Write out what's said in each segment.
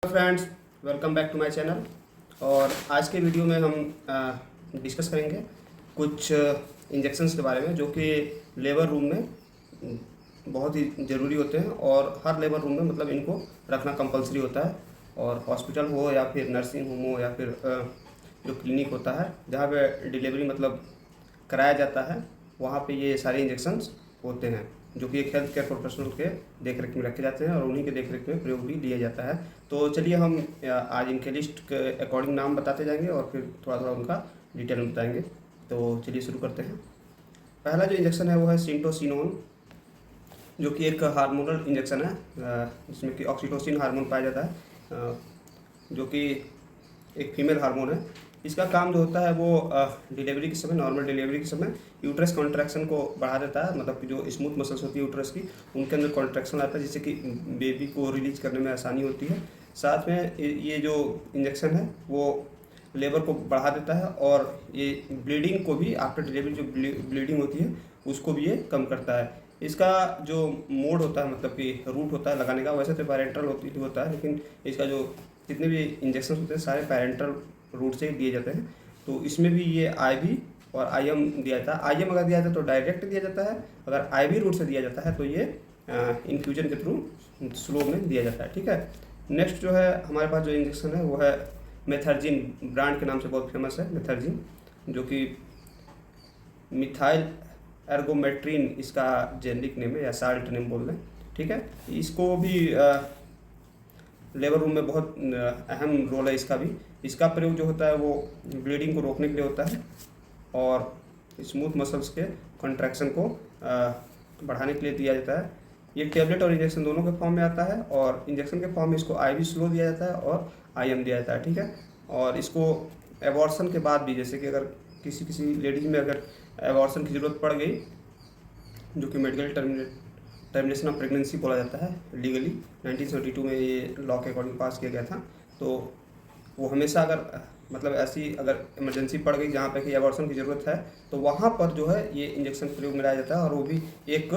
Friends, welcome back to my channel. और आज के वीडियो में हम डिस्कस करेंगे कुछ इंजेक्शंस के बारे में जो कि लेबर रूम में बहुत ही ज़रूरी होते हैं और हर लेबर रूम में मतलब इनको रखना कंपलसरी होता है। और हॉस्पिटल हो या फिर नर्सिंग होम हो या फिर जो क्लिनिक होता है जहाँ पे डिलीवरी मतलब कराया जाता है, वहाँ पे ये सारे इंजेक्शंस होते हैं जो कि एक हेल्थ केयर प्रोफेशनल के देख रेख में रखे जाते हैं और उन्हीं के देख रेख में प्रयोग भी लिया जाता है। तो चलिए हम आज इनके लिस्ट के अकॉर्डिंग नाम बताते जाएंगे और फिर थोड़ा थोड़ा उनका डिटेल में बताएंगे। तो चलिए शुरू करते हैं। पहला जो इंजेक्शन है वो है सिंटोसिनोन, जो कि एक हार्मोनल इंजेक्शन है जिसमें कि ऑक्सीटोसिन हार्मोन पाया जाता है, जो कि एक फीमेल हार्मोन है। इसका काम जो होता है वो डिलीवरी के समय, नॉर्मल डिलीवरी के समय यूट्रस कॉन्ट्रैक्शन को बढ़ा देता है। मतलब कि जो स्मूथ मसल्स होती है यूट्रस की, उनके अंदर कॉन्ट्रैक्शन आता है जिससे कि बेबी को रिलीज करने में आसानी होती है। साथ में ये जो इंजेक्शन है वो लेबर को बढ़ा देता है और ये ब्लीडिंग को भी, आफ्टर डिलीवरी जो ब्लीडिंग होती है उसको भी ये कम करता है। इसका जो मोड होता है, मतलब कि रूट होता है लगाने का, वैसे तो पैरेंटल होता है, लेकिन इसका जो जितने भी इंजेक्शन होते हैं सारे पैरेंटल रूट से दिए जाते हैं। तो इसमें भी ये आईवी और आईएम दिया जाता है। आईएम अगर दिया जाता है तो डायरेक्ट दिया जाता है, अगर आईवी रूट से दिया जाता है तो ये इन्फ्यूजन के थ्रू स्लो में दिया जाता है। ठीक है। नेक्स्ट जो है हमारे पास जो इंजेक्शन है वो है मेथर्जिन, ब्रांड के नाम से बहुत फेमस है मेथर्जिन, जो कि मिथाइल एर्गोमेट्रिन इसका जेनरिक नेम है या साल्ट नेम बोल दें। ठीक है। इसको भी लेबर रूम में बहुत अहम रोल है इसका भी। इसका प्रयोग जो होता है वो ब्लीडिंग को रोकने के लिए होता है और स्मूथ मसल्स के कॉन्ट्रैक्शन को बढ़ाने के लिए दिया जाता है। ये टेबलेट और इंजेक्शन दोनों के फॉर्म में आता है और इंजेक्शन के फॉर्म में इसको आईवी स्लो दिया जाता है और आईएम दिया जाता है। ठीक है। और इसको एबॉर्शन के बाद भी, जैसे कि अगर किसी लेडीज में अगर एबॉर्शन की ज़रूरत पड़ गई, जो कि मेडिकल टर्मिनेशन ऑफ प्रेगनेंसी बोला जाता है लीगली, 1972 में ये लॉ के अकॉर्डिंग पास किया गया था। तो वो हमेशा अगर मतलब ऐसी अगर इमरजेंसी पड़ गई जहाँ पे कि एबॉर्शन की ज़रूरत है तो वहाँ पर जो है ये इंजेक्शन प्रयोग में लाया जाता है और वो भी एक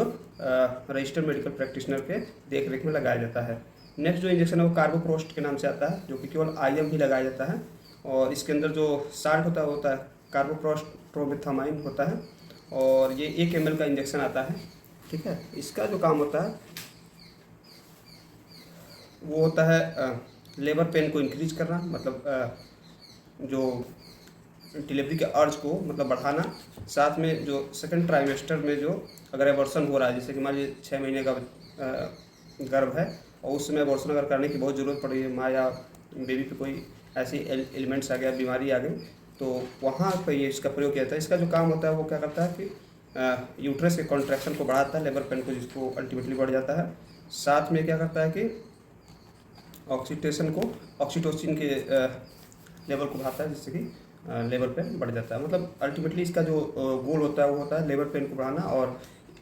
रजिस्टर्ड मेडिकल प्रैक्टिशनर के देख रेख में लगाया जाता है। नेक्स्ट जो इंजेक्शन है वो कार्बोप्रोस्ट के नाम से आता है, जो कि केवल आईएम ही लगाया जाता है और इसके अंदर जो साल्ट होता है कार्बोप्रोस्ट्रोमेथामाइन होता है और ये 1 ml का इंजेक्शन आता है। ठीक है। इसका जो काम होता है वो होता है लेबर पेन को इंक्रीज करना, मतलब जो डिलीवरी के अर्ज को मतलब बढ़ाना। साथ में जो सेकंड ट्राइमेस्टर में जो अगर एबॉर्शन हो रहा है, जैसे कि मान लीजिए 6 महीने का गर्भ है और उस समय एबॉर्शन अगर करने की बहुत ज़रूरत पड़ रही है, माँ या बेबी पे कोई ऐसी एलिमेंट्स आ गया, बीमारी आ गई, तो वहाँ पर ये इसका प्रयोग किया जाता है। इसका जो काम होता है वो क्या करता है कि यूट्रस के कॉन्ट्रैक्शन को बढ़ाता है, लेबर पेन को, जिसको अल्टीमेटली बढ़ जाता है। साथ में क्या करता है कि ऑक्सीटोसिन के लेवल को बढ़ाता है, जिससे कि लेबर पेन बढ़ जाता है। मतलब अल्टीमेटली इसका जो गोल होता है वो होता है लेबर पेन को बढ़ाना और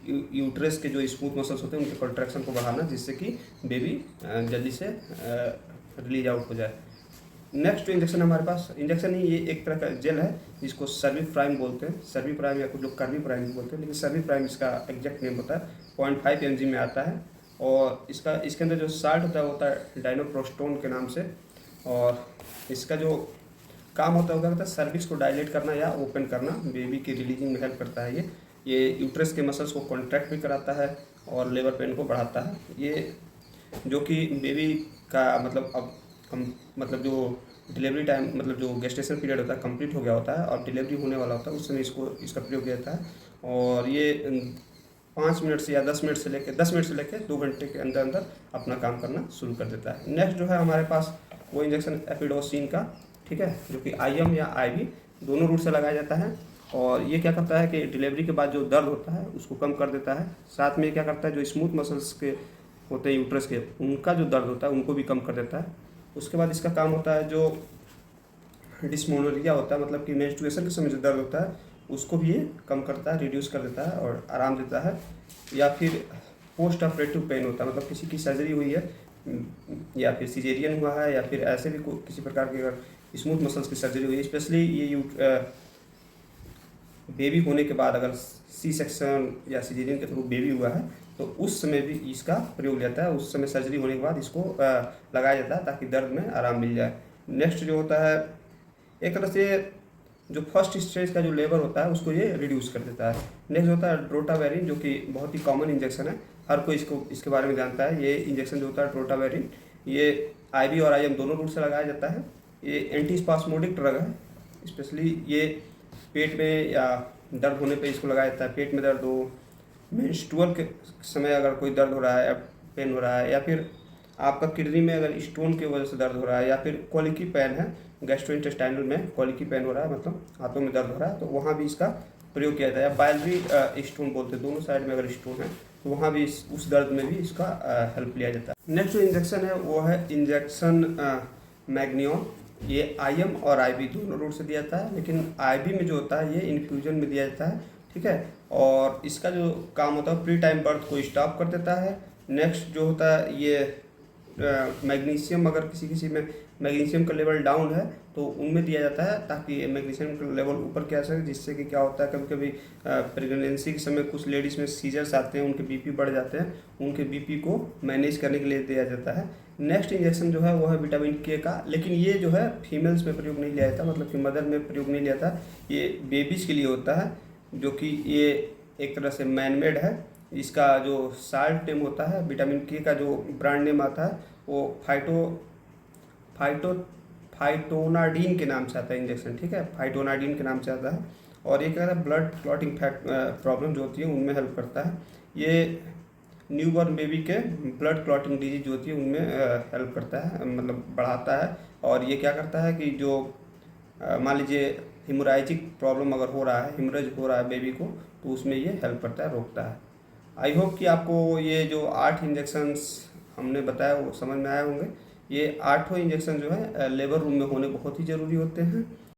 यूट्रस के जो स्मूथ मसल्स होते हैं उनके कॉन्ट्रैक्शन को बढ़ाना, जिससे कि बेबी जल्दी से रिलीज आउट हो जाए। नेक्स्ट जो इंजेक्शन हमारे पास, इंजेक्शन ही ये एक तरह का जेल है जिसको सर्विप्राइम बोलते हैं, सर्विप्राइम या कुछ लोग कार्बिप्राइम बोलते हैं, लेकिन सर्विप्राइम इसका एग्जैक्ट नेम होता है। 0.5 mg में आता है और इसके अंदर जो साल्ट होता है डाइनोप्रोस्टोन के नाम से। और इसका जो काम होता है सर्विक्स को डायलेट करना या ओपन करना, बेबी की रिलीजिंग में हेल्प करता है। ये यूट्रस के मसल्स को कॉन्ट्रैक्ट भी कराता है और लेबर पेन को बढ़ाता है। ये जो कि बेबी का मतलब अब मतलब जो डिलीवरी टाइम, मतलब जो गेस्टेशन पीरियड होता है कंप्लीट हो गया होता है और डिलीवरी होने वाला होता है, उस समय इसका प्रयोग किया जाता है। और ये 5 मिनट से या 10 मिनट से लेकर 2 घंटे के अंदर अंदर अपना काम करना शुरू कर देता है। नेक्स्ट जो है हमारे पास वो इंजेक्शन एपिडोसिन का, ठीक है, जो कि आईएम या आईवी दोनों रूट से लगाया जाता है। और ये क्या करता है कि डिलीवरी के बाद जो दर्द होता है उसको कम कर देता है। साथ में क्या करता है, जो स्मूथ मसल्स के होते हैं यूट्रस के, उनका जो दर्द होता है उनको भी कम कर देता है। उसके बाद इसका काम होता है जो डिस्मोनोरिया होता है, मतलब कि मेंस्ट्रुएशन के समय जो दर्द होता है उसको भी ये कम करता है, रिड्यूस कर देता है और आराम देता है। या फिर पोस्ट ऑपरेटिव पेन होता है, मतलब किसी की सर्जरी हुई है या फिर सिजेरियन हुआ है या फिर ऐसे भी किसी प्रकार की अगर स्मूथ मसल्स की सर्जरी हुई है, स्पेशली ये बेबी होने के बाद अगर सी सेक्शन या सिजेरियन के थ्रू बेबी हुआ है तो उस समय भी इसका प्रयोग जाता है। उस समय सर्जरी होने के बाद इसको लगाया जाता है ताकि दर्द में आराम मिल जाए। नेक्स्ट जो होता है, एक तरह से जो फर्स्ट स्टेज का जो लेबर होता है उसको ये रिड्यूस कर देता है। नेक्स्ट होता है ड्रोटावेरिन, जो कि बहुत ही कॉमन इंजेक्शन है, हर कोई इसके बारे में जानता है। ये इंजेक्शन जो होता है ड्रोटावेरिन, ये आईवी और आईएम दोनों रूट से लगाया जाता है। ये एंटीस्पास्मोडिक ड्रग है, स्पेशली ये पेट में या दर्द होने पे इसको लगाया जाता है। पेट में दर्द हो, मेंस्ट्रुअल के समय अगर कोई दर्द हो रहा है या पेन हो रहा है, या फिर आपका किडनी में अगर स्टोन की वजह से दर्द हो रहा है, या फिर कॉलिकी पेन है, गैस्ट्रोइंटेस्टाइनल में कॉलिकी पेन हो रहा है, मतलब हाथों में दर्द हो रहा है, तो वहाँ भी इसका प्रयोग किया जाता है। या बाइलरी स्टोन बोलते हैं, दोनों साइड में अगर स्टोन है तो वहाँ भी उस दर्द में भी इसका हेल्प लिया जाता है। नेक्स्ट जो इंजेक्शन है वो है इंजेक्शन मैग्नियोन। ये आईएम और आईवी दोनों रूट से दिया जाता है, लेकिन आईवी में जो होता है ये इन्फ्यूजन में दिया जाता है, ठीक है। और इसका जो काम होता है प्री टाइम बर्थ को स्टॉप कर देता है। नेक्स्ट जो होता है ये मैग्नीशियम, अगर किसी में मैग्नीशियम का लेवल डाउन है तो उनमें दिया जाता है ताकि मैग्नीशियम का लेवल ऊपर क्या सके, जिससे कि क्या होता है कभी कभी प्रेगनेंसी के समय कुछ लेडीज़ में सीजर्स आते हैं, उनके बीपी बढ़ जाते हैं, उनके बीपी को मैनेज करने के लिए दिया जाता है। नेक्स्ट इंजेक्शन जो है वो है विटामिन के का, लेकिन ये जो है फीमेल्स में प्रयोग नहीं लिया जाता, मतलब कि मदर में प्रयोग नहीं लिया जाता, ये बेबीज़ के लिए होता है, जो कि ये एक तरह से मैनमेड है। इसका जो साल्ट नेम होता है, विटामिन के का जो ब्रांड नेम आता है वो फाइटोनाडिन के नाम से आता है इंजेक्शन, ठीक है, फाइटोनाडिन के नाम से आता है। और ये क्या है, ब्लड क्लॉटिंग प्रॉब्लम जो होती है उनमें हेल्प करता है। ये न्यूबॉर्न बेबी के ब्लड क्लॉटिंग डिजीज जो होती है उनमें हेल्प करता है, मतलब बढ़ाता है। और ये क्या करता है कि जो मान लीजिए हिमोराइजिक प्रॉब्लम अगर हो रहा है, हिमरेज हो रहा है बेबी को, तो उसमें ये हेल्प करता है, रोकता है। आई होप कि आपको ये जो 8 इंजेक्शंस हमने बताया वो समझ में आए होंगे। ये 8 इंजेक्शन जो है लेबर रूम में होने बहुत ही ज़रूरी होते हैं।